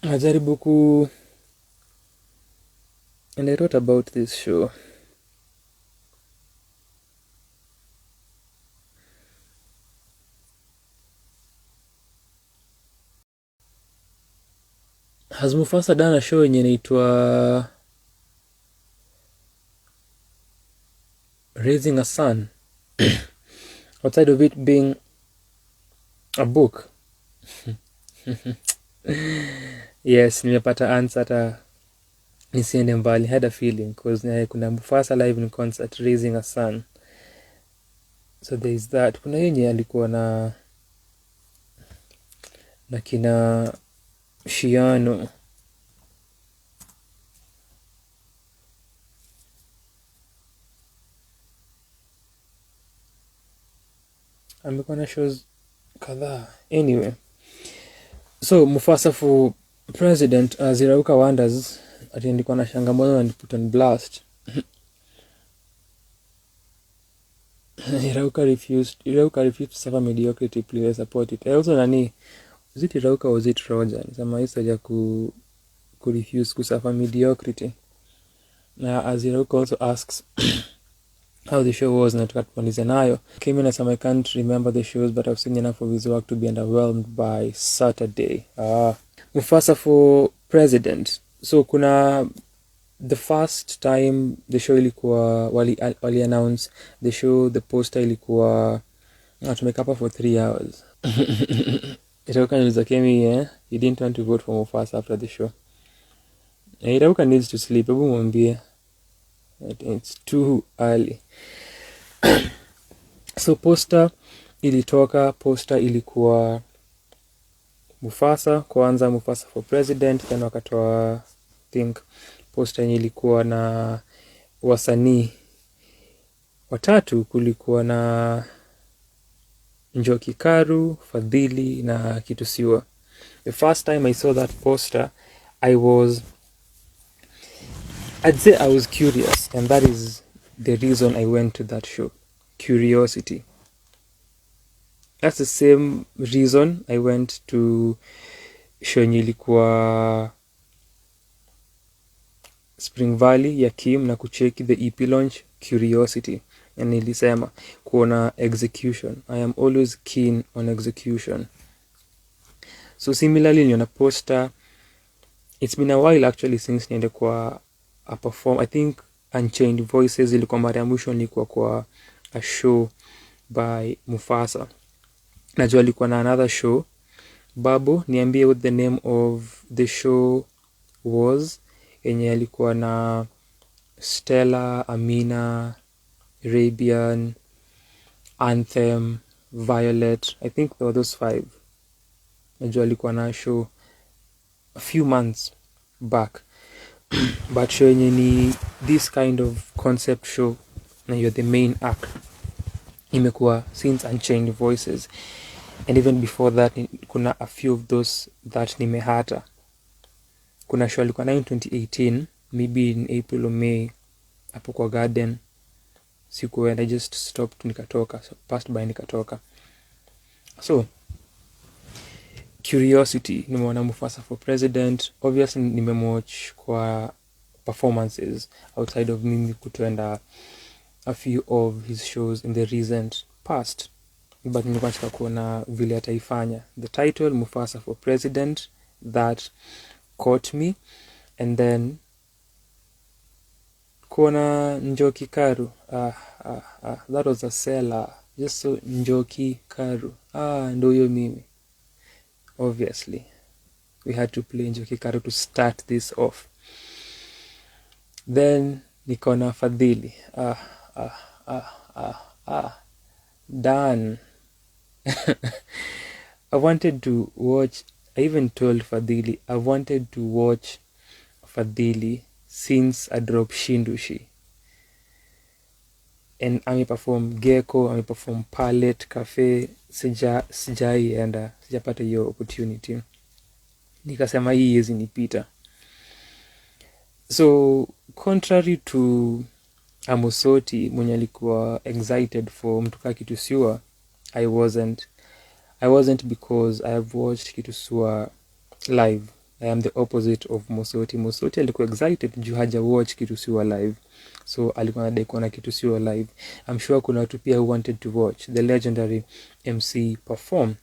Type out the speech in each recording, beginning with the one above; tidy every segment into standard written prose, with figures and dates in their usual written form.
najaribu and I wrote about this show. Has Mufasa done a show yenye inaitwa Raising a Son? Outside of it being a book. Yes, nimepata answer hata nisiende mbali. Had a feeling because kuna Mufasa live in concert Raising a Son. So there is that. Kuna yenye alikuwa na kina Shiano. Amekuwa na shows kadhaa. Anyway, so Mufasa for president, Zirauka wonders ati ndiko na shangamoto and put on blast. Irauka refused to suffer mediocrity, please support it. I also nani, was it Irauka or was it Roger? Nisema hizo ya ku refuse to suffer mediocrity. Now as Irauka also asks how the show was, na tukaponiza nayo. Came in as I can't remember the shows, but I've seen enough of his work to be underwhelmed by Saturday. Mufasa for president. So kuna the first time the show ilikuwa wali announce the show, the poster ilikuwa tumeka hapa for 3 hours. Irauka niuliza Kemi, you didn't want to vote for Mufasa after the show. Irauka needs to sleep. Hebu mwambie it's too early. So poster ilitoka, poster ilikuwa Mufasa kwanza, Mufasa for president, then wakatoa think poster yenye ilikuwa na wasanii watatu. Kulikuwa na Njoki Karu, Fadhili na Kitusiwa. The first time I saw that poster, I'd say I was curious, and that is the reason I went to that show. Curiosity. That's the same reason I went to show yenye ilikuwa Spring Valley ya Kim na kucheki the EP launch, Curiosity. And nilisema kuona execution. I am always keen on execution. So similarly niona poster. It's been a while actually since niende kwa a perform. I think Unchained Voices ilikuwa mara ya mwisho nilikuwa kwa a show by Mufasa. Najua alikuwa na another show. Babu, niambie what the name of the show was. Yenye alikuwa na Stella, Amina, Arabian, Anthem, Violet. I think there were those 5. Najua alikuwa na show a few months back. But show yenye ni this kind of concept show na you're the main act imekuwa since Unchained Voices. And even before that kuna a few of those that nimehata. Kuna show alikuwa na in 2018, maybe in April or May, hapo kwa Garden. Sikuenda, I just stopped nikatoka, so passed by nikatoka. So Curiosity, nimeona Mufasa for president. Obviously nimemwatch kwa performances outside of mimi kutoenda a few of his shows in the recent past, but nilikuwa nataka kuona vile ataifanya. The title Mufasa for president, that caught me. And then kuona Njoki Karu, that was a seller. Just so Njoki Karu, ndo huyo mimi. Obviously we had to play Njoki Karu to start this off. Then nikaona Fadhili, done. I wanted to watch, I even told Fadhili I wanted to watch Fadhili since I dropped Shindushi. And ameperform Gecko, ameperform Palette Cafe, sijaienda, sijapata hiyo opportunity. Nikasema hii hizi nipita. So contrary to Amosoti mwenye alikuwa excited for mtuka Kitusiwa, I wasn't, because I have watched Kitusiwa live I am the opposite of Mosoti. Mosoti alikuwa excited juu haja watch kitu siwa live, so alikuwa anadai kuona kitu siwa live. I'm sure kuna watu pia who wanted to watch the legendary MC perform.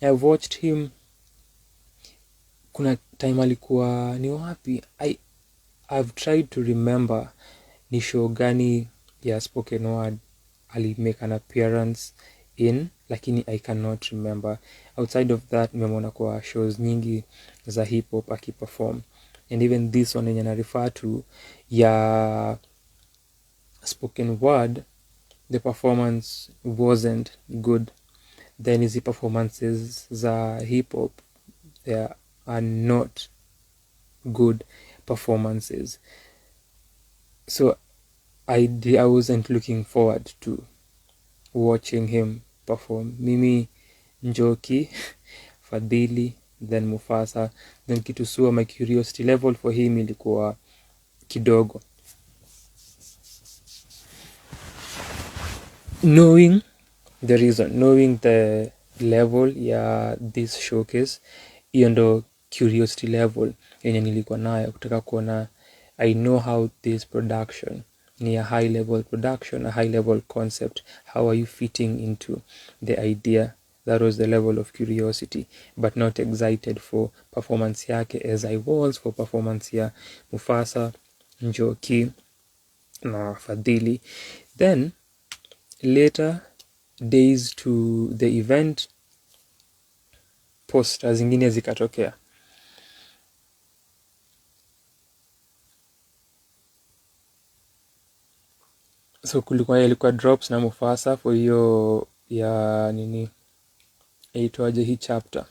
I've watched him. Kuna time alikuwa ni wapi, I've tried to remember ni show gani ya spoken word ali make an appearance in, lakini I cannot remember. Outside of that, nimemwona kwa shows nyingi za hip hop akiperform, and even this one yenye na refer to ya spoken word, the performance wasn't good. Then hizi performances za hip hop, there are not good performances, so I wasn't looking forward to watching him perform. Mimi Njoki, Fadhili, then Mufasa, then Kitusua, my curiosity level for him ilikuwa kidogo. Knowing the reason, knowing the level ya this showcase, hiyo ndo curiosity level yenye nilikuwa nayo, kutaka kuona I know how this production ni a high level production, a high level concept. How are you fitting into the idea? That was the level of curiosity, but not excited for performance yake as I was for performance ya Mufasa, Njoki na Fadhili. Then later days to the event, posters zingine zikatokea. So ilikuwa drops na Mufasa for hiyo ya nini aitwaje hii chapter.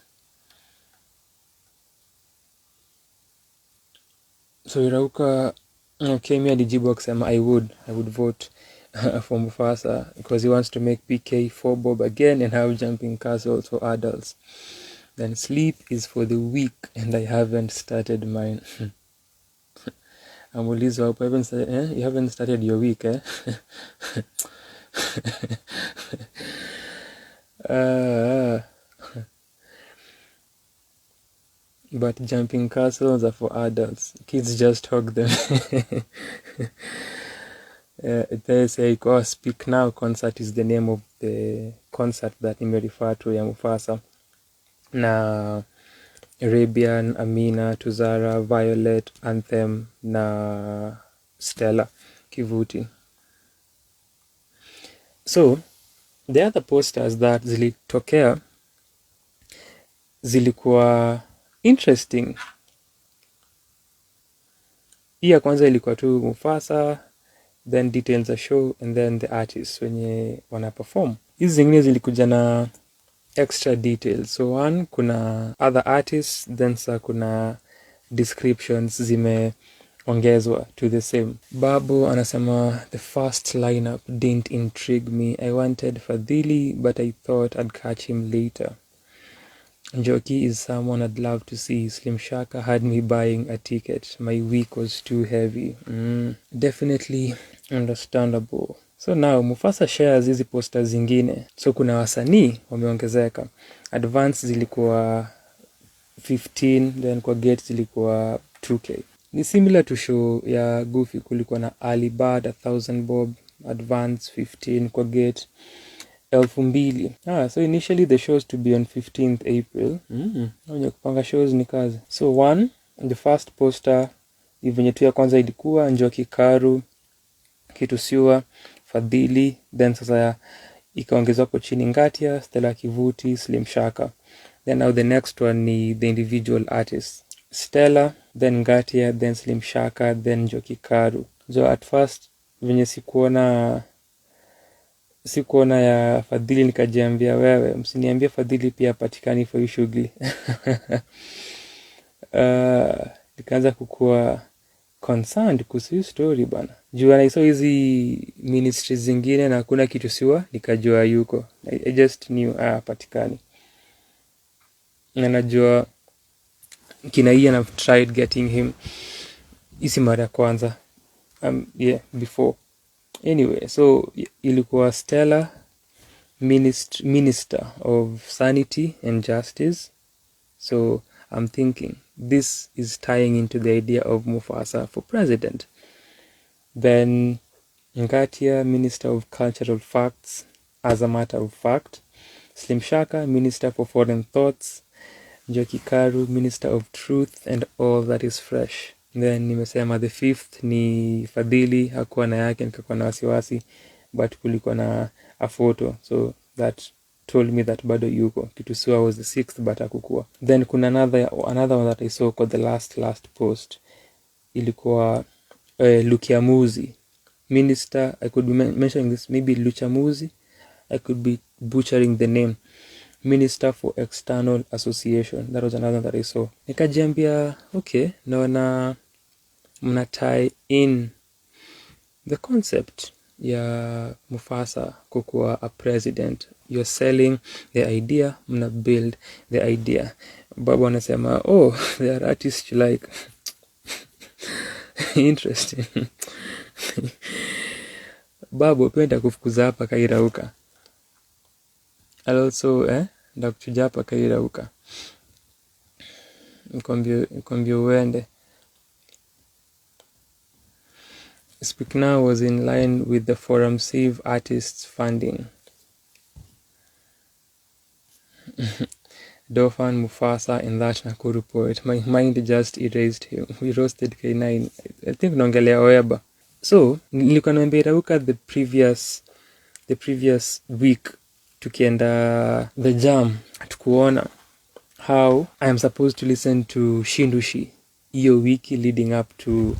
So Irauka came here alijibu akisema I would vote for Mufasa because he wants to make PK 4 Bob again and have jumping castles for adults. Then sleep is for the weak and I haven't started mine. Amulizo hapo, you haven't started your week, eh? But jumping castles are for adults. Kids just hug them. They say, Speak Now concert is the name of the concert that nime refer to ya Mufasa. Na Arabian, Amina, Tuzara, Violet, Anthem na Stella Kivuti. So the other posters that zilitokea zilikuwa interesting. Hii ya kwanza ilikuwa tu Mufasa, then details a show, and then the artists wenye wana perform. Hizi zingine zilikuja na extra details. So one, kuna other artists, then kuna descriptions zimeongezwa to the same. Babu anasema the first lineup didn't intrigue me. I wanted Fadhili, but I thought I'd catch him later. Njoki is someone I'd love to see. Slim Shaka had me buying a ticket. My week was too heavy. Definitely understandable. So now Mufasa shares hizi posters zingine. So kuna wasanii wameongezeka. Advance zilikuwa 15, then kwa gate zilikuwa 2K. Ni similar to show ya Goofy, kulikuwa na early bird 1000 bob, advance 15, kwa gate 2,000. So initially the shows to be on 15th April. Wenye kupanga shows ni kazi. So one, the first poster venye tu ya kwanza ilikuwa Njoki Karu, Kitusiwa, Fadhili, then sasa ikaongezwa kwa chini Ngatia, Stella Kivuti, Slim Shaka. Then now the next one ni the individual artists. Stella, then Ngatia, then Slim Shaka, then Njoki Karu. So at first venye sikuona ya Fadhili nikajiambia wewe, msiniambia Fadhili pia patikani for hii shughuli. Nikaanza kukua concerned kuhusu story bana. Juu na hizo hizi ministries zingine na kuna kitu siwa nikajua yuko. I just knew patikani. Na najua kina Ian I've tried getting him isi mara kwanza. Before. Anyway, so ilikuwa Stella, Minister of Sanity and Justice. So I'm thinking this is tying into the idea of Mufasa for president. Then Ngatia, Minister of Cultural Facts, as a matter of fact. Slim Shaka, Minister for Foreign Thoughts. Njoki Karu, Minister of Truth and All That Is Fresh. Then nimesema the fifth ni Fadhili, hakuwa na yake, nikakuwa na wasiwasi, but kulikuwa na a photo, so that told me that bado yuko. Kitusua was the sixth, but hakukuwa. Then kuna another one that I saw called the last post. Ilikuwa Lukiamuzi, Minister, I could be mentioning this, maybe Luchamuzi, I could be butchering the name. Minister for External Association. That was another that I saw. Nikajiambia, okay, naona mna tie in the concept ya Mufasa kukuwa a president. You're selling the idea, mna build the idea. Babu anasema, oh, they are artists you like. Interesting. Babu, penda kufukuza hapa kairauka. I'll also, ndakuchuja hapa kairauka. Nikwambie uende. Speak Now was in line with the Forum Save Artists funding. Dofan, Mufasa, and that Nakuru poet. My mind just erased him. We roasted K9. I think naongelea Oeba. So, nilikuwa naambia Rauka the previous week tukienda the jam tukuona how I am supposed to listen to Shindushi iyo wiki leading up to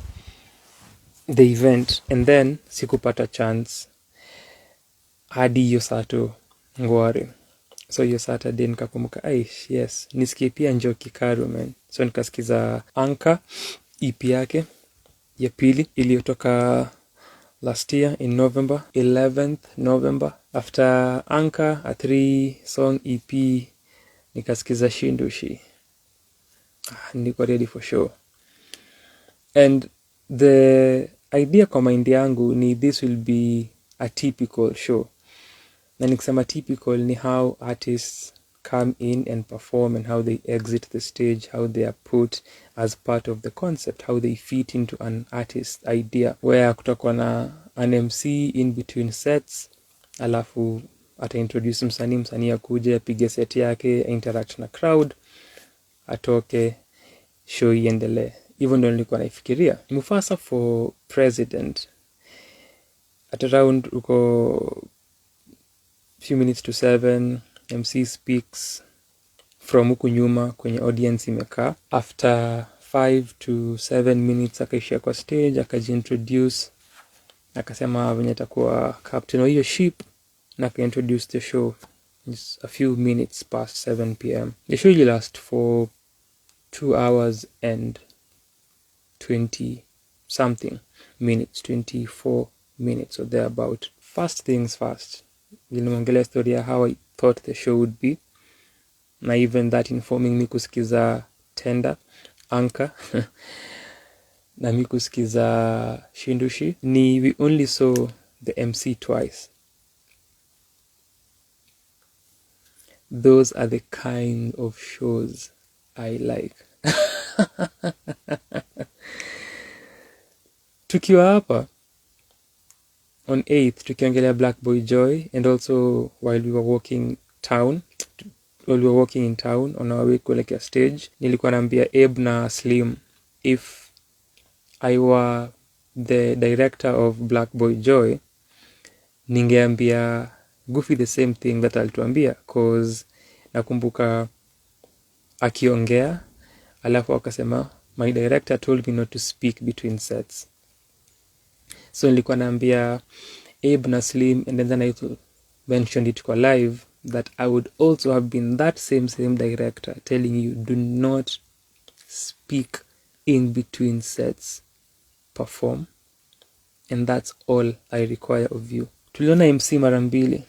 the event, and then sikupata chance hadi hiyo sato ngware. So hiyo Saturday nikakumbuka, yes, nisikie pia Njoki Karu, man. So nikasikiza Anka EP yake ya pili iliyotoka last year in November, 11th November. After Anka, a 3-song EP, nikasikiza Shindushi. Niko ready for show. And the idea kwa mind yangu ni this will be a typical show. Na nikisema typical ni how artists come in and perform and how they exit the stage, how they are put as part of the concept, how they fit into an artist idea, where kutakuwa na an MC in between sets, alafu ataintroduce msanii akuje apige set yake, interact na crowd, atoke, show iendelee. Hivyo ndio nilikuwa naifikiria. Mufasa for president, at around uko few minutes to 7, MC speaks from huku nyuma kwenye audience imekaa. After 5 to 7 minutes akaishia kwa stage, akajiintroduce, akasema venye atakuwa captain wa hiyo ship, na akaintroduce the show. It's a few minutes past 7 p.m. The show will last for 2 hours and 20 something minutes, 24 minutes or thereabout. First things first, nilimwongelea story ya how I thought the show would be, na even that informing me kusikiza Tender, Anka, na mi kusikiza Shindushi. Ni we only saw the MC twice. Those are the kind of shows I like. Tukiwa hapa on 8th tukiongelea Black Boy Joy, and also while we were walking in town on our way kuelekea stage, nilikuwa naambia Abe na Slim, if I were the director of Black Boy Joy, ningeambia Goofy the same thing that alituambia, cause nakumbuka akiongea alafu akasema my director told me not to speak between sets. So nilikuwa naambia Abe na Slim, and then I mentioned it kwa live that I would also have been that same director telling you, do not speak in between sets, perform, and that's all I require of you. Tuliona MC mara mbili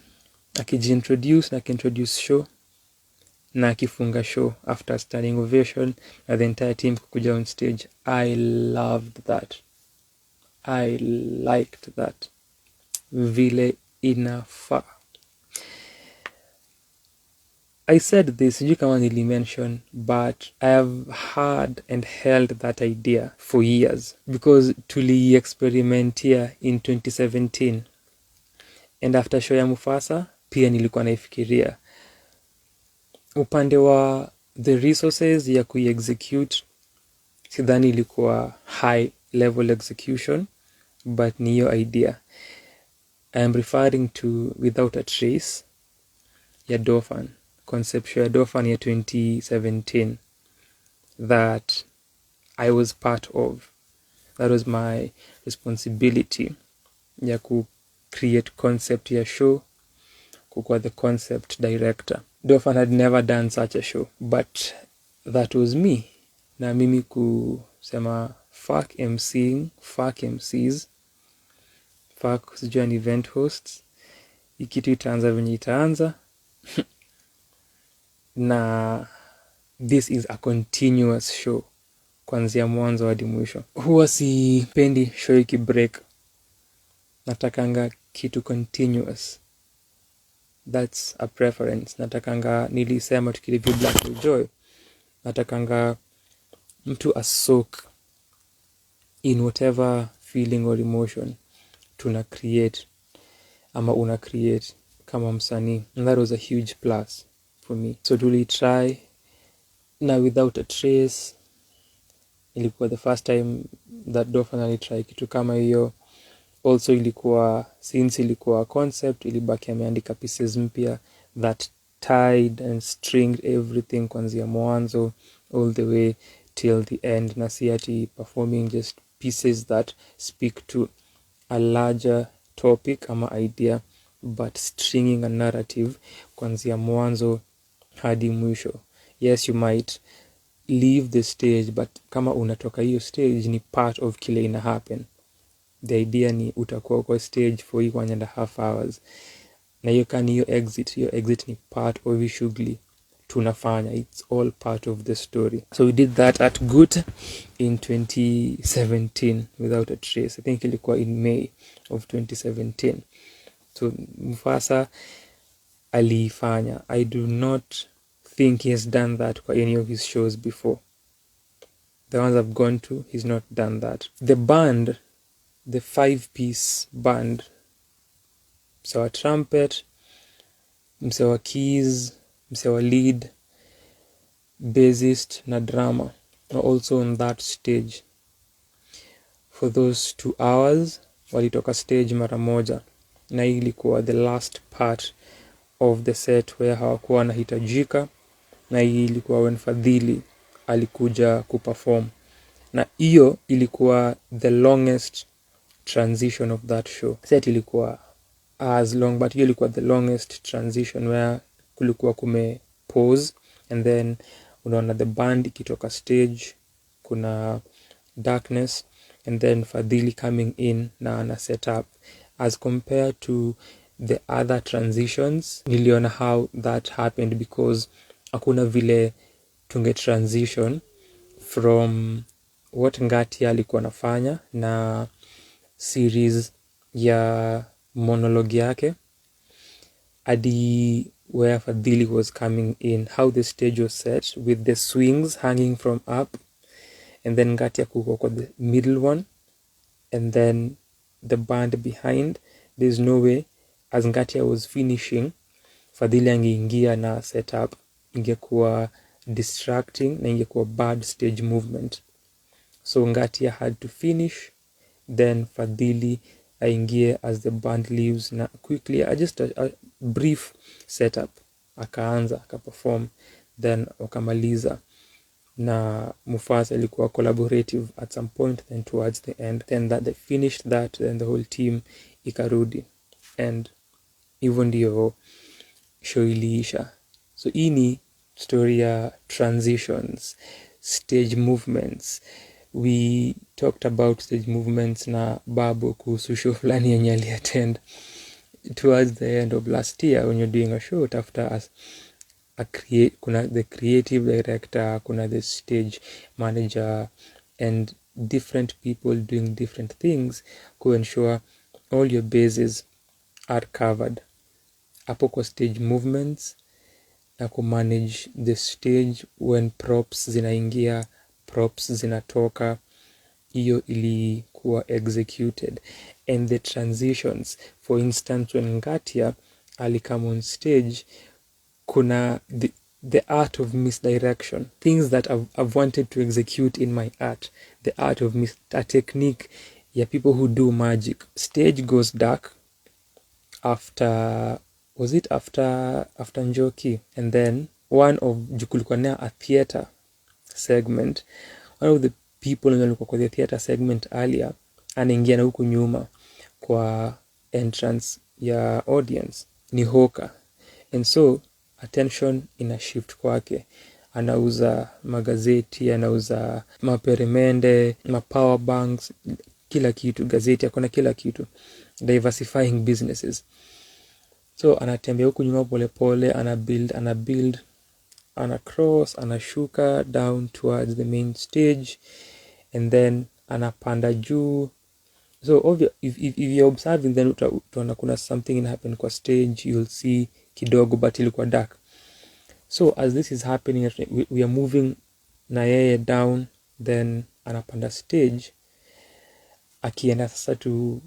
akijiintroduce na akiintroduce show na akifunga show after standing ovation na the entire team kukuja on stage. I loved that. I liked that. Vile inafaa. I said this, sijui kama nilimention, but I have had and held that idea for years because tuli-experimentia in 2017 and after show ya Mufasa pia nilikuwa naifikiria upande wa the resources ya kuiexecute. Sidhani ilikuwa high level execution, but ni hiyo idea. I am referring to Without a Trace ya Dolphin, concept ya Dolphin ya 2017 that I was part of. That was my responsibility ya ku create concept ya show, kukuwa the concept director. Dolphin had never done such a show, but that was me. Na mimi kusema fuck MCing, fuck MCs, fuck sijui an event hosts, ikitu itaanza venye itaanza. Na this is a continuous show kuanzia mwanzo hadi mwisho. Huwa sipendi show ikibreak, natakanga kitu continuous. That's a preference. Natakanga, nilisema tukireview Black Hole Joy, natakanga mtu asoak in whatever feeling or emotion tuna create ama una create kama msanii. And that was a huge plus for me. So tuli try na Without a Trace. Ilikuwa the first time that Dolphin alitry kitu kama hiyo. Also ilikuwa, since ilikuwa concept, ilibaki ameandika pieces mpya that tied and stringed everything kwanzia mwanzo all the way till the end, na si ati performing just pieces that speak to a larger topic ama idea, but stringing a narrative kwanzia mwanzo hadi mwisho. Yes, you might leave the stage, but kama unatoka hiyo stage ni part of kile ina happen. The idea ni utakuwa kwa stage for 1.5 hours. Na hiyo kani hiyo exit ni part of the shughuli tunafanya. It's all part of the story. So we did that at Good in 2017, Without a Trace. I think ilikuwa in May of 2017. So Mufasa alifanya. I do not think he has done that kwa any of his shows before. The ones I've gone to, he's not done that. The band, the 5-piece band, mse wa trumpet, mse wa keys, mse wa lead, bassist na drama are also on that stage. For those 2 hours, walitoka stage mara moja. Na ilikuwa the last part of the set where hawakuwa wanahitajika. Na ilikuwa when Fadhili alikuja kuperform. Na hiyo ilikuwa the longest transition of that show. Set ilikuwa as long, but hiyo ilikuwa the longest transition where kulikuwa kume pause and then unaona the band ikitoka stage, kuna darkness, and then Fadhili coming in na ana set up. As compared to the other transitions, niliona how that happened because hakuna vile tunge transition from what Ngati alikuwa nafanya na series ya monologue yake adi where Fadhili was coming in, how the stage was set with the swings hanging from up, and then Ngati kuko kwa the middle one, and then the band behind. There's no way as Ngati was finishing Fadhili angeingia na setup, ingekuwa distracting na ingekuwa bad stage movement. So Ngati had to finish, then Fadhili aingie as the band leaves na quickly, just a brief setup, akaanza akaperform, then wakamaliza. Na Mufasa ilikuwa collaborative at some point, then towards the end, then that they finished that, then the whole team ikarudi, and hivyo ndio show iliisha. So hii ni story ya transitions, stage movements. We talked about stage movements na Babu kuhusu show fulani yenye aliattend towards the end of last year. When you're doing a show, after us kuna the creative director, kuna the stage manager, and different people doing different things to ensure all your bases are covered. Hapo kwa stage movements, na kumanage the stage when props zinaingia, props zinatoka. Hiyo ilikuwa executed. And the transitions, for instance, when Ngatia alikam on stage, kuna the art of misdirection, things that I've wanted to execute in my art, the art of a technique ya people who do magic. Stage goes dark after Njoki, and then one of jukulikuwa a theater segment, one of the people walikuwa kwa the theater segment earlier anaingia na huku nyuma kwa entrance ya audience ni Hoka, and so attention ina shift kwake. Anauza magazeti, anauza maperemende, power banks, kila kitu, gazeti, akona kila kitu, diversifying businesses. So anatembea huku nyuma pole pole, ana cross, anashuka down towards the main stage, and then anapanda juu. So if you're observing, then utaona kuna something in happen kwa stage, you'll see kidogo but ilikuwa dark. So as this is happening, we are moving na yeye down, then anapanda stage, akienda sasa tu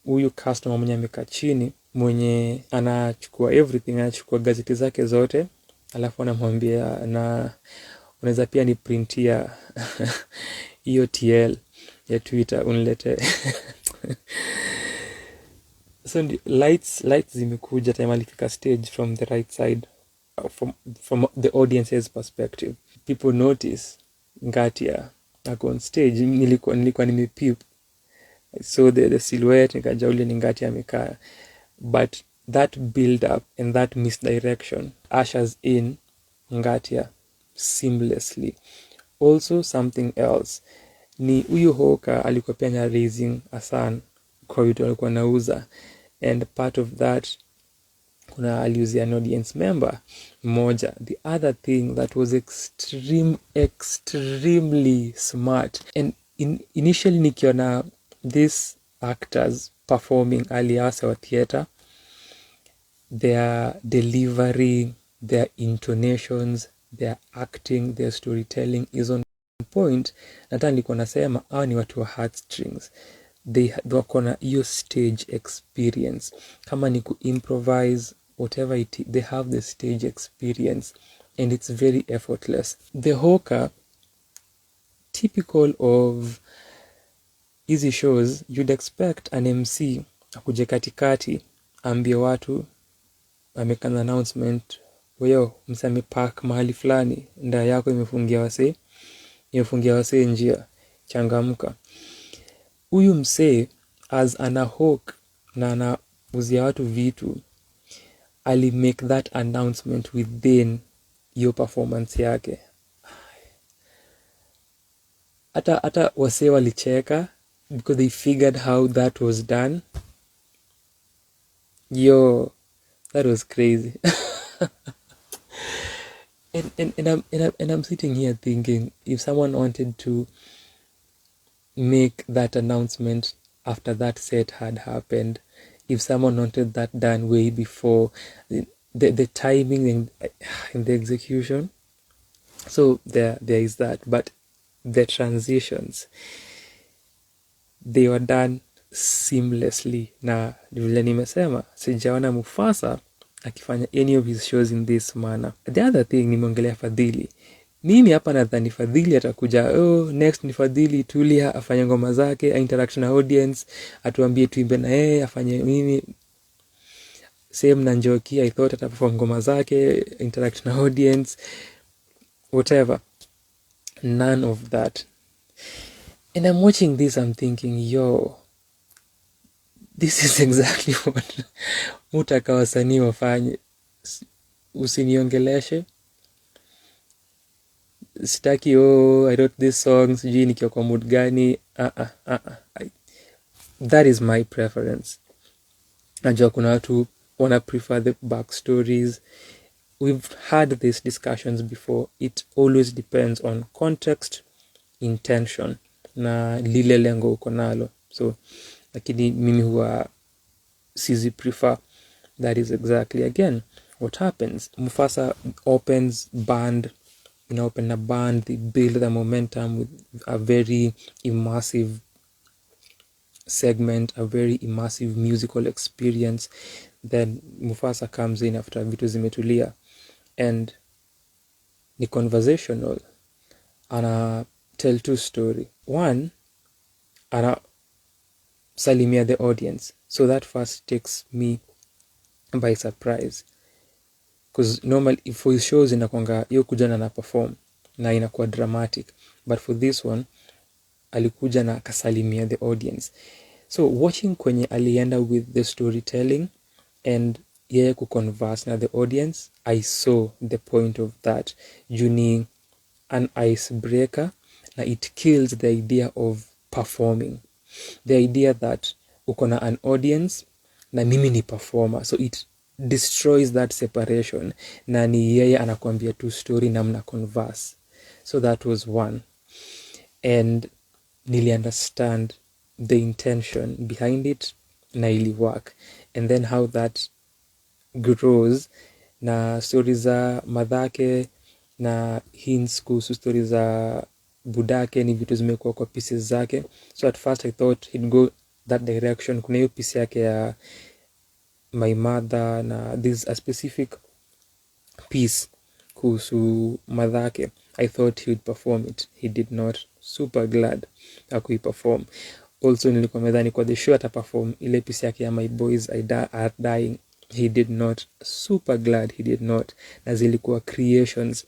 huyu customer mwenye amekaa chini, mwenye anachukua everything, anachukua gazeti zake zote, alafu anamwambia, na unaweza pia ni printia hiyo TL ya Twitter unilete. So lights zimekuja time alifika stage from the right side, from the audience's perspective. People notice Ngatia ako on stage. Nilikuwa nimepip, so the silhouette nikaja ule ni Ngatia amekaa, but that build up and that misdirection ushers in Ngatia seamlessly. Also something else ni huyu Hoka alikuwa pia na raising a son kwa vitu alikuwa nauza, and part of that kuna aliuzia an audience member moja. The other thing that was extremely smart, and initially nikiona these actors performing aliasa wa theater, their delivery, their intonations, their acting, their storytelling is on point. Nata nilikuwa nasema hao ni watu wa heartstrings. They wako na hiyo stage experience, kama ni improvise whatever it is, they have the stage experience, and it's very effortless. The Hoka, typical of easy shows, you'd expect an MC akuje katikati ambie watu, ameka an announcement, weyo msame park mahali fulani, nda yako imefungia wase njia, changamka. Huyu msee as ana hook na anauzia watu vitu, ali make that announcement within your performance yake. Hata wase walicheka because they figured how that was done. Yo, that was crazy. and I'm sitting here thinking, if someone wanted to make that announcement after that set had happened, if someone wanted that done way before, the timing and the execution, so there is that. But the transitions, they were done seamlessly. Na vile nimesema, sijaona Mufasa akifanya any of his shows in this manner. The other thing, nimeongelea Fadhili. Mimi hapa nadhani Fadhili atakuja, next ni Fadhili Tulia afanye ngoma zake, interaction na audience, atuambie tuimbe na yeye, afanye nini. Same na Njoki, I thought ataperform ngoma zake, interact na audience, whatever. None of that. And I'm watching this, I'm thinking, yo, this is exactly what mutaka wasanii wafanye. Usiniongeleshe, sitaki, I wrote this song, sijui nikiwa kwa mood gani. That is my preference. Najua kuna watu wanna prefer the backstories. We've had these discussions before. It always depends on context, intention, na lile lengo uko nalo. So lakini mimi huwa sizi prefer. That is exactly, again, what happens? Mufasa opens band, open a band, they build the momentum with a very immersive segment, a very immersive musical experience. Then Mufasa comes in after vitu zimetulia, and ni conversational. Ana tell two story. One, ana salimia the audience. So that first takes me by surprise, because normally for his shows inakwanga hiyo kuja na perform na inakuwa dramatic, but for this one alikuja na kasalimia the audience. So watching kwenye alienda with the storytelling and yeye kuconverse na the audience, I saw the point of that. Juni an icebreaker, na it kills the idea of performing, the idea that uko na an audience na mimi ni performer, so it destroys that separation, na ni yeye anakuambia tu story na mna converse. So that was one, and nili understand the intention behind it na ili work, and then how that grows na stories za madhake na hints kuhusu stories za budake ni vitu zimekuwa kwa pieces zake. So at first I thought he'd go that direction. Kuna hiyo piece yake ya my mother, na this a specific piece kuhusu madhake. I thought he would perform it. He did not. Super glad hakuiperform. Also nilikuwa medhani kwa the show ataperform ile piece yake ya my boys are dying. He did not. Super glad he did not. Na zilikuwa creations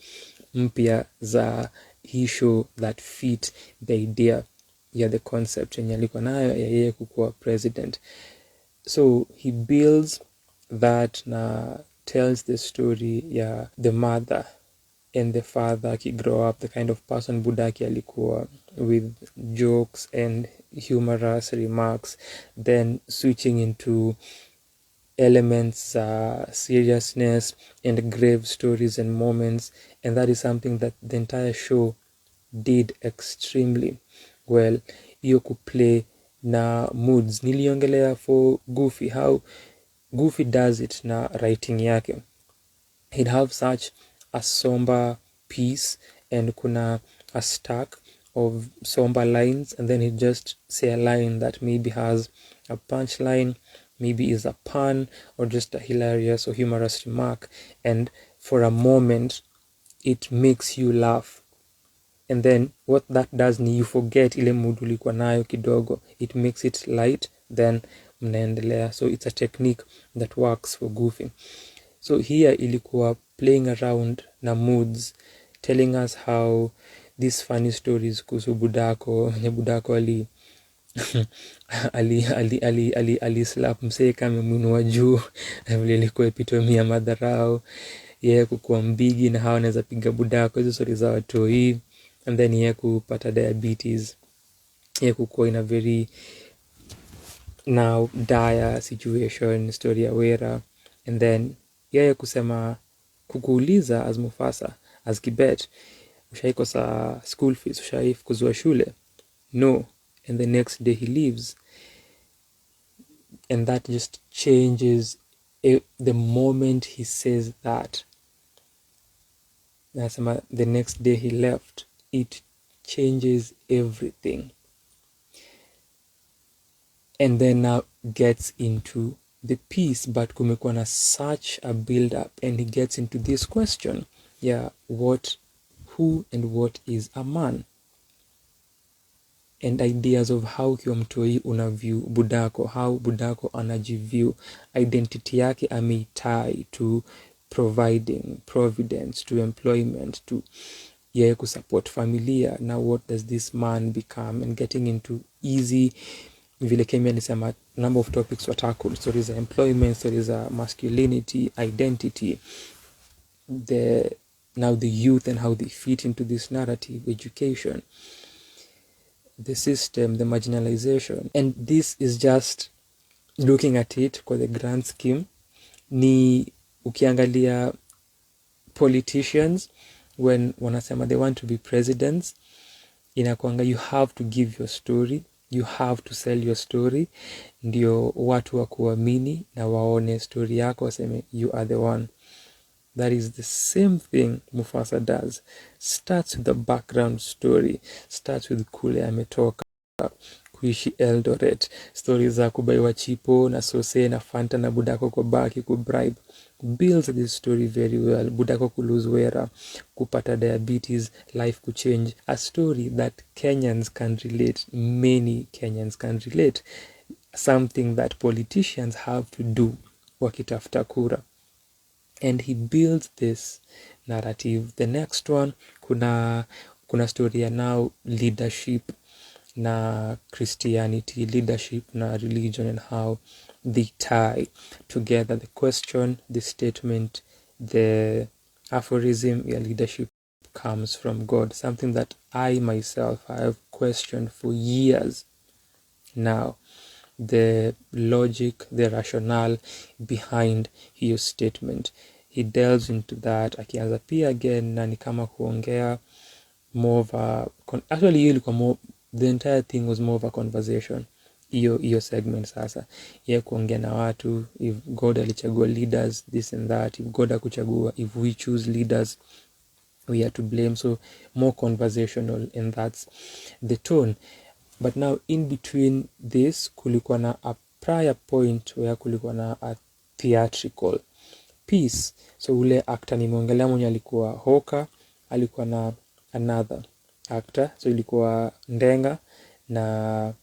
mpya za hii show that fit the idea ya the concept yenye alikuwa nayo ya yeye kukuwa president. So he builds that na tells the story ya the mother and the father aki grow up, the kind of person budaki alikuwa, with jokes and humorous remarks, then switching into elements, seriousness and grave stories and moments. And that is something that the entire show did extremely well. Hiyo kuplay na moods niliongelea for Goofy, how Goofy does it na writing yake. He'd have such a somber piece and kuna a stack of somber lines, and then he'd just say a line that maybe has a punchline, maybe is a pun, or just a hilarious or humorous remark, and for a moment it makes you laugh. And then what that does ni you forget ile mood ulikuwa nayo kidogo, it makes it light, then mnaendelea. So it's a technique that works for Goofy. So here ilikuwa playing around na moods, telling us how these funny stories kuhusu budako, nye budako ali slap msee kama mwinua juu, vile ilikuwa epitome ya madharau, yeye kukuwa mbigi na hawa anaweza piga budako, hizo stories za watoi, and then yeye kupata diabetes, yeye kukuwa in a very now dire situation, story ya Wera, and then yeye kusema kukuuliza as Mufasa, as Kibet, ushaikosa school fees, ushaifukuzwa shule? No. And the next day he leaves. And that just changes the moment he says that. Nasema the next day he left. It changes everything. And then now gets into the piece, but kumekuwa na such a build up, and he gets into this question, who and what is a man, and ideas of how kiwa mtoi una view budako, how budako anajiview, identity yake ameitie to providing, providence, to employment, to yeye kusupport familia. Now what does this man become, and getting into easy, vile Kemi alisema, number of topics were tackled. Stories of employment, stories of masculinity, identity, now the youth and how they fit into this narrative, education, the system, the marginalization. And this is just looking at it kwa the grand scheme. Ni ukiangalia politicians, when wanasema they want to be presidents, inakuanga you have to give your story, you have to sell your story, ndio watu wa kuamini na waone story yako waseme you are the one. That is the same thing Mufasa does. Starts with the background story, starts with kule ametoka, kuishi Eldoret, stories za kubaiwa chipo na sose na fanta na budako kwa baki kubribe. Builds this story very well. Budako kulose wera, kupata diabetes, life kuchange. A story that Kenyans can relate. Many Kenyans can relate. Something that politicians have to do wakitafuta kura. And he builds this narrative. The next one, kuna story ya now leadership na Christianity, leadership na religion, and how they tie together. The question, the statement, the aphorism, your leadership comes from God. Something that I myself have questioned for years now. The logic, the rationale behind hiyo statement. He delves into that. Akianza pia again na ni kama kuongea more of a actually hiyo ilikuwa more, the entire thing was more of a conversation. Hiyo segment sasa. Yeye kuongea na watu, if God alichagua leaders, this and that, if God hakuchagua, if we choose leaders, we are to blame. So more conversational, and that's the tone. But now in between this kulikuwa na a prior point where kulikuwa na a theatrical piece. So ule actor nimeongelea mwenye alikuwa Hoka, alikuwa na another actor. So ilikuwa Ndenga na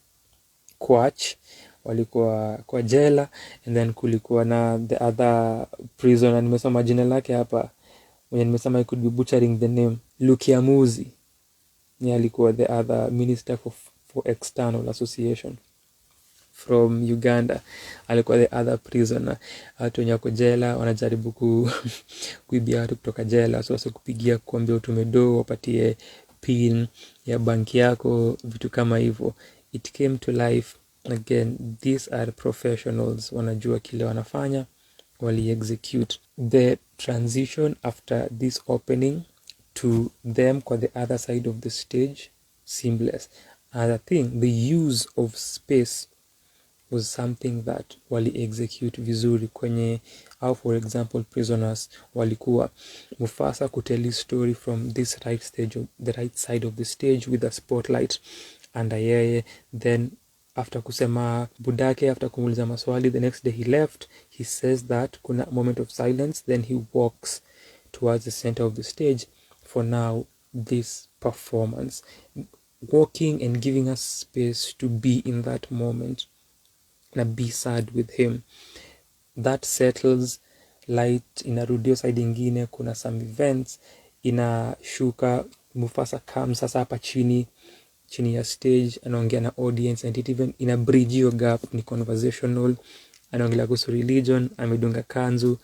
Kwach walikuwa kwa jela, and then kulikuwa na the other prisoner, nimesoma jina lake hapa, mwenye nimesema I could be butchering the name, Lukiamuzi. Ni alikuwa the other minister for external association from Uganda. Alikuwa the other prisoner. Watu wenye wako jela wanajaribu kuibia watu kutoka jela, so kupigia kuambia utumedo wapatie pin ya banki yako, vitu kama hivyo. It came to life again. These are professionals, wanajua kile wanafanya, wali execute. The transition after this opening to them kwa the other side of the stage, seamless. Another thing, the use of space was something that wali execute vizuri kwenye, au for example prisoners walikuwa Mufasa kutell his story from this right stage, the right side of the stage with a spotlight under yeye. Then after kusema budake, after kumuuliza maswali, the next day he left, he says that kuna moment of silence, then he walks towards the center of the stage for now this performance, walking and giving us space to be in that moment na be sad with him. That settles, light inarudio side ingine, kuna some events inashuka, Mufasa comes sasa hapa chini ya stage, anaongea na audience, and it even ina bridge your gap, ni conversational, anaongelea kuhusu religion, amedunga kanzu.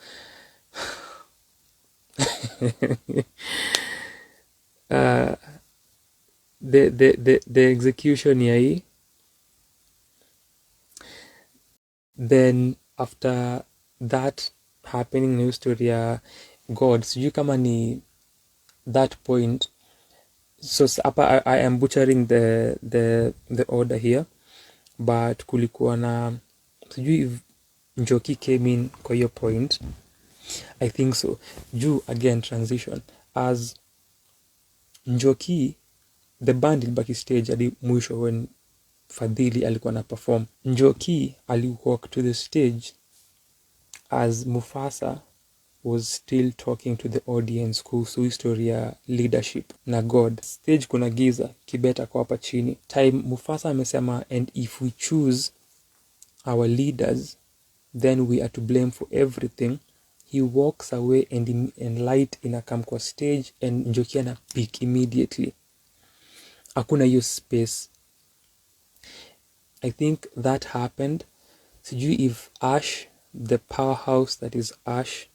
The execution ya hii. Then after that happening, new story ya God, sijui kama ni that point. So hapa I am butchering the order here, but kulikuwa na sijui if Njoki came in kwa hiyo point. I think so. Juu again transition as Njoki, the band ilibaki stage hadi mwisho when Fadhili alikuwa na perform. Njoki aliwalk to the stage as Mufasa was still talking to the audience kuhusu history ya leadership na God. Stage kuna giza, Kibeta kwa hapa chini. Time Mufasa amesema, and if we choose our leaders, then we are to blame for everything. He walks away and light inakam kwa stage, and Njoki ana peak immediately. Hakuna hiyo space. I think that happened. Sijui if Ash, the powerhouse that is Ash,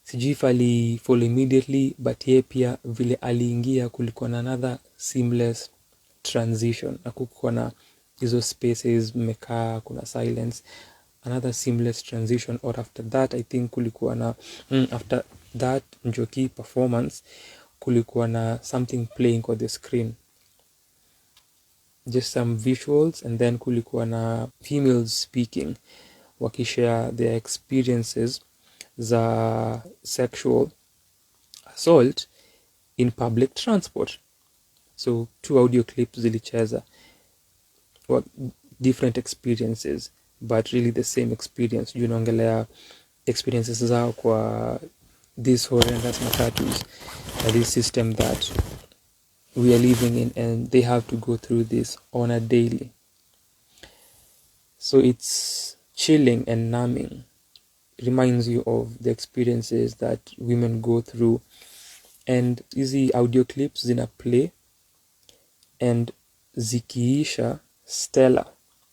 sijui if ali follow immediately, but ye pia vile aliingia kulikuwa na another seamless transition. Hakukuwa na hizo spaces mekaa, kuna silence, another seamless transition. Or after that I think kulikuwa na after that Njoki performance kulikuwa na something playing on the screen, just some visuals, and then kulikuwa na females speaking wakishare their experiences za sexual assault in public transport. So 2 audio clips zilicheza, different experiences but really the same experience. Juu naongelea experiences zao kwa these horrendous matatus, this system that we are living in, and they have to go through this on a daily. So it's chilling and numbing. Reminds you of the experiences that women go through. And hizi audio clips zina play, and zikiisha, Stella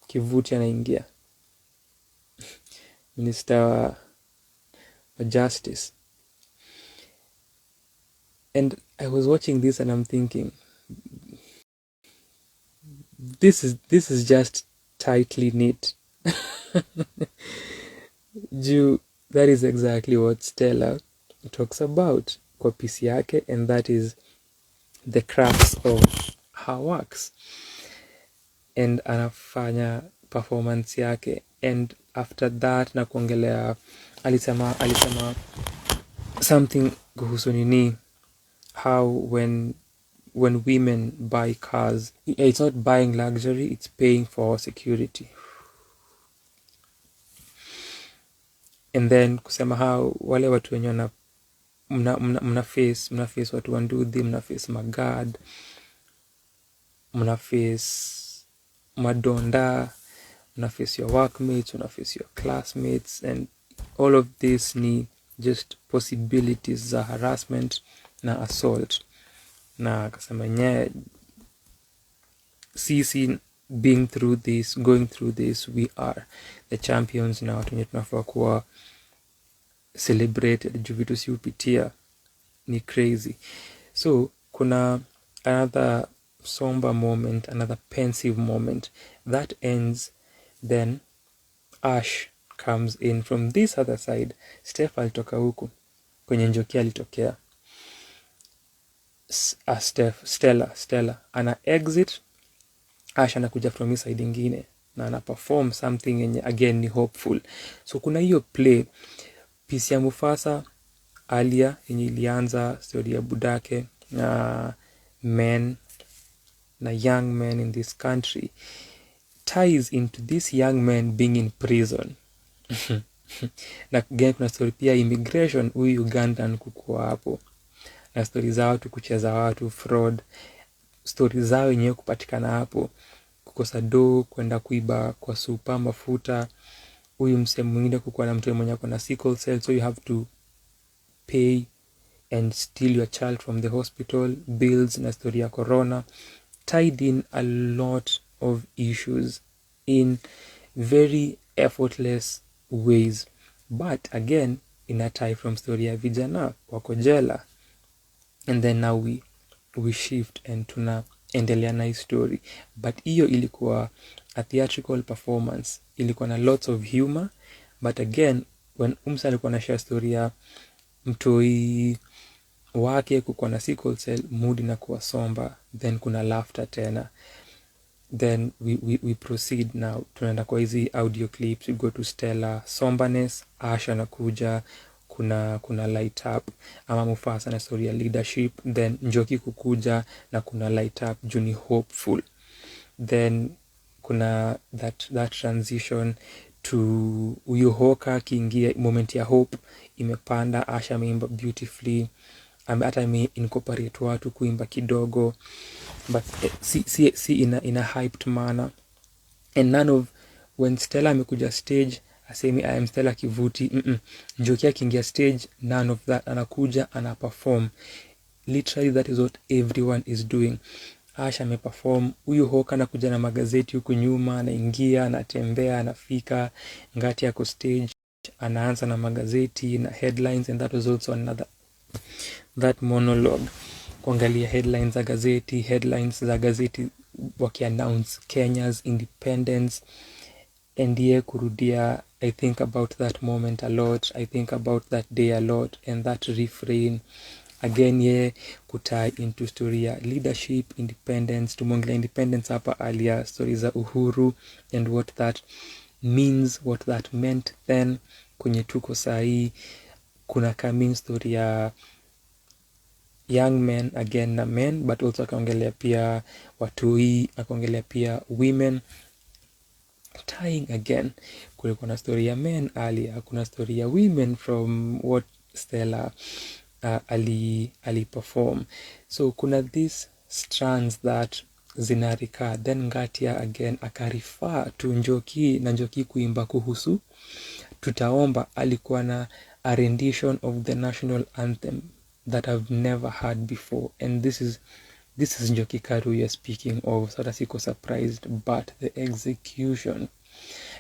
Kivuti anaingia, Minister wa Justice. And I was watching this and I'm thinking, this is just tightly knit. That is exactly what Stella talks about kwa piece yake, and that is the crux of her works. And anafanya performance yake, and after that na kuongelea, alisema something kuhusu nini, how when women buy cars, it's not buying luxury, it's paying for security. And then kusema how wale watu wenye mna face watu wanduthi, mna face magad, mna face madonda, mna face your workmates, mna face your classmates, and all of this ni just possibilities za harassment na assault. Na akasema nye, sisi going through this, we are the champions na watu wenye tunafaa kuwa celebrated. Juu vitu si upitia ni crazy. So kuna another somber moment, another pensive moment that ends. Then Ash comes in from this other side. Steph alitoka huku kwenye Njoki, alitokea Stella ana exit, Ash anakuja from his side ingine na ana perform something yenye again ni hopeful. So kuna hiyo play piece ya Mufasa Alia yenye ilianza story ya budake na men na young men in this country ties into this young men being in prison. Na again kuna story pia immigration, huyu Ugandan kukuwa hapo, na story zao tu kucheza watu, fraud, story zao yenyewe kupatikana hapo, kukosa do, kwenda kuiba kwa super mafuta, huyu msemo mwingine kukuwa na mtu mwenye kuna sickle cell, so you have to pay and steal your child from the hospital, bills, na story ya corona, tied in a lot of issues in very effortless ways. But again, in a tie from story ya vijana wako jela, and then now we shift and tunaendelea na hii story. But hiyo ilikuwa a theatrical performance, ilikuwa na lots of humor. But again, when Umsa alikuwa na share story ya mtoi wake kukuwa na sickle cell, mood inakuwa somber, then kuna laughter tena. Then we proceed now, tunaenda kwa hizi audio clips. We go to Stella somberness, Ash anakuja, kuna light up ama Mufasa na story ya leadership, then Njoki kukuja na kuna light up juni hopeful. Then kuna that transition to Uyohoka kiingia, moment ya hope imepanda, Asha ameimba beautifully, hata incorporate watu kuimba kidogo, but see in a hyped manner. And none of when Stella amekuja stage asemi I am Stella Kivuti, Njoki akiingia stage, none of that, anakuja ana perform. Literally that is what everyone is doing. Asha ameperform, huyu Hoka anakuja na magazeti huku nyuma, anaingia, anatembea, anafika ngati yako stage, anaanza na magazeti na headlines. And that was also another that monologue, kuangalia headlines za gazeti waki-announce Kenya's independence, and ye kurudia. I think about that moment a lot, I think about that day a lot, and that refrain again ye kutai into story ya leadership, independence. Tumongelea independence hapa alia, story za uhuru and what that means, what that meant then kwenye tuko sahi. kuna coming story ya young men again na men, but also akaongelea pia watoi, akaongelea pia women tying again. Kulikuwa na story ya men earlier, kuna story ya women from what Stella ali perform. So kuna these strands that zinarika, then Ngatia again akarifa to Njoki na Njoki kuimba kuhusu Tutaomba. Alikuwa na a rendition of the national anthem that I've never heard before, and this is Njoki Karu you're speaking of. So siko surprised, but the execution,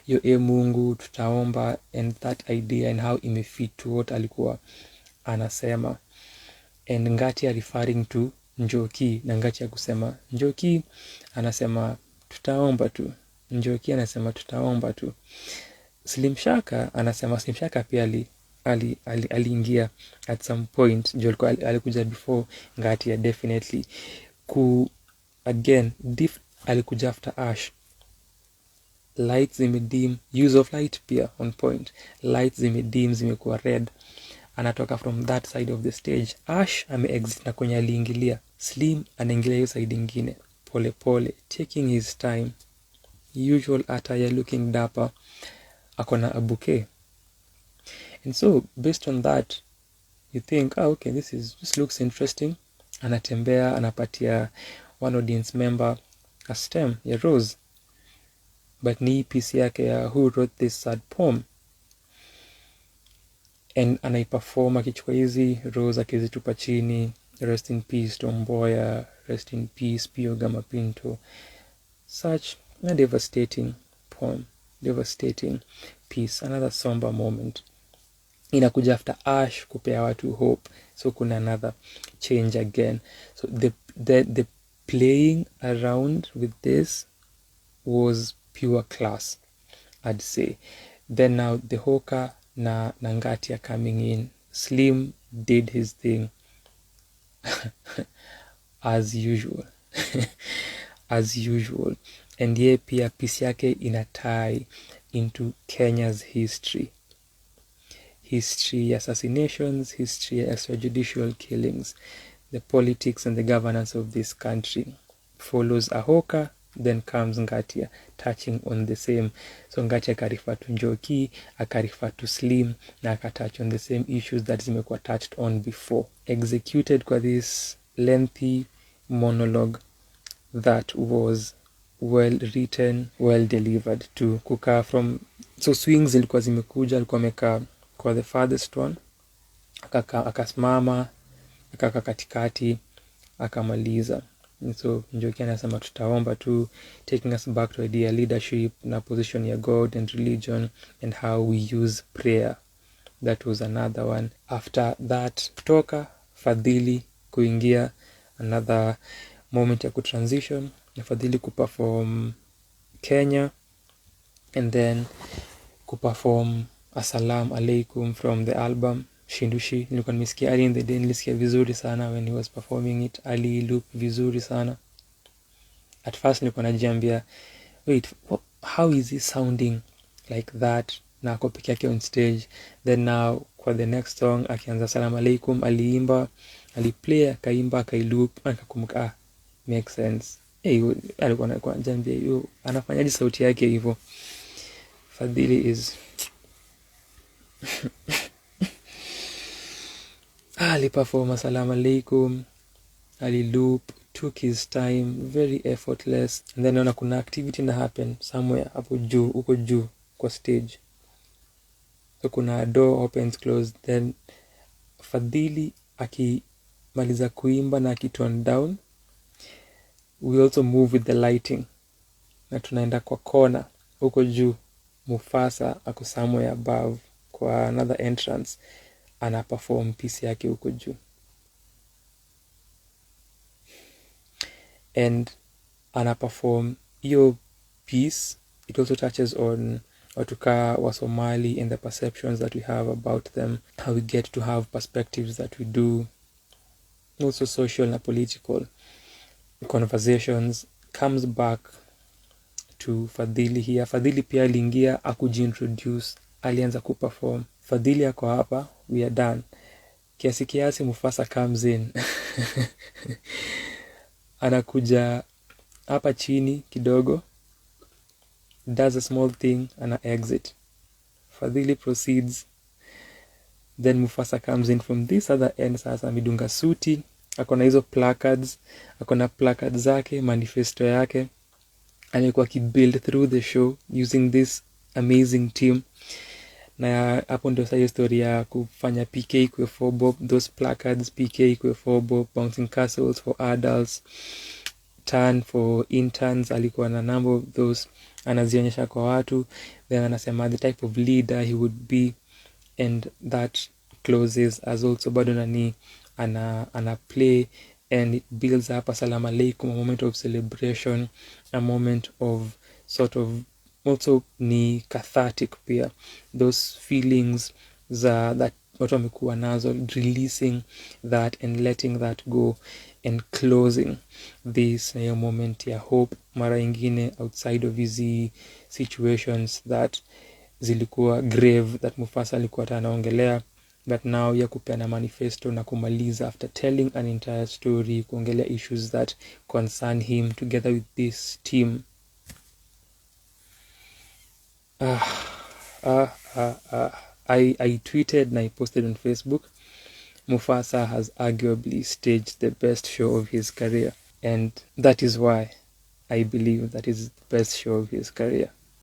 yo Mungu tutaomba, and that idea and how imefit to what alikuwa anasema, and Ngatia referring to Njoki, na Ngatia kusema Njoki anasema tutaomba tu, Njoki anasema tutaomba tu. Slim Shaka anasema, Slim Shaka pia aliingia at some point, alikuja before Ngatia definitely again alikuja after Ash. Lights zimedim, use of light pia on point, lights zimedim, zimekuwa red, anatoka from that side of the stage. Ash ame-exit na kwenye aliingilia, Slim anaingilia hiyo side ingine pole pole, taking his time, usual attire, looking dapper, akona a bouquet. And so based on that you think, okay, this looks interesting. Anatembea, anapatia one audience member a stem ya rose, but ni piece yake ya who wrote this sad poem, and anaiperform akichukua hizi rose akizitupa chini. Rest in peace Tomboya, rest in peace Pio Gama Pinto. Such a devastating poem, devastating piece, another somber moment. Inakuja after Ash kupea watu hope, so kuna another change again. So the playing around with this was pure class, I'd say. Then now the Hoka na Ngatia coming in. Slim did his thing as usual as usual, and ye pia piece yake ina tie into Kenya's history, assassinations, history, extrajudicial killings, the politics and the governance of this country. Follows Ahoka, then comes Ngatia, touching on the same. So Ngatia akarifa to Njoki, akarifa to Slim, na akatouch on the same issues that zimekuwa touched on before. Executed kwa this lengthy monologue that was well written, well delivered to kukaa from. So swings zilikuwa zimekuja, alikuwa amekaa kwa the farthest one, akasimama, akaka katikati, akamaliza. So Njoki anasema tutaomba tu, taking us back to idea leadership na position ya God and religion and how we use prayer. That was another one. After that kutoka Fadhili kuingia, another moment ya kutransition, Fadhili kuperform Kenya, and then kuperform Assalamu Alaikum from the album Shindushi. Nilikuwa nimesikia early in the day, nilisikia vizuri sana when he was performing it. Ali look vizuri sana. At first nilikuwa najiambia, wait, how is he sounding like that na ako peke yake on stage? Then now kwa the next song akianza Assalamu Alaikum, aliimba, aliplay, akaimba, akailoop, akakumbuka, makes sense. Alikuwa najiambia anafanyaje sauti yake hivyo? Fadhili is aliperform Assalamu Alaikum, aliloop, took his time, very effortless. And then naona kuna activity na happen somewhere hapo juu, uko juu kwa stage. So kuna door opens closed, then Fadhili akimaliza kuimba na akiturn down, we also move with the lighting, na tunaenda kwa corner uko juu. Mufasa ako somewhere above kwa another entrance, ana perform piece yake huko juu, and ana perform hiyo piece. It also touches on watukaa wa Somali and the perceptions that we have about them, how we get to have perspectives that we do, also social na political conversations. Comes back to Fadhili here. Fadhili pia aliingia, akujiintroduce, alianza kuperform. Fadhili ako hapa we are done. Kiasi Mufasa comes in. Anakuja hapa chini kidogo, does a small thing, ana exit. Fadhili proceeds. Then Mufasa comes in from this other end. Sasa amedunga suti, akona hizo placards, akona placards zake, manifesto yake. Amekuwa kibuild through the show using this amazing team. Na hapo ndio sasa story ya kufanya PK kwa 4 bob, those placards, PK kwa 4 bob, bouncing castles for adults, turn for interns, alikuwa na number of those, anazionyesha kwa watu, then anasema the type of leader he would be, and that closes as also bado nani ana play, and it builds up assalamu alaikum, a moment of celebration, a moment of sort of also ni cathartic pia, those feelings that watu wamekuwa nazo, releasing that and letting that go and closing this moment ya hope. Mara ingine outside of hizi situations that zilikuwa grave that Mufasa alikuwa anaongelea, but now ya kupeana manifesto na kumaliza after telling an entire story, kuongelea issues that concern him together with this team. I tweeted and I posted on Facebook, Mufasa has arguably staged the best show of his career, and that is why I believe that is the best show of his career.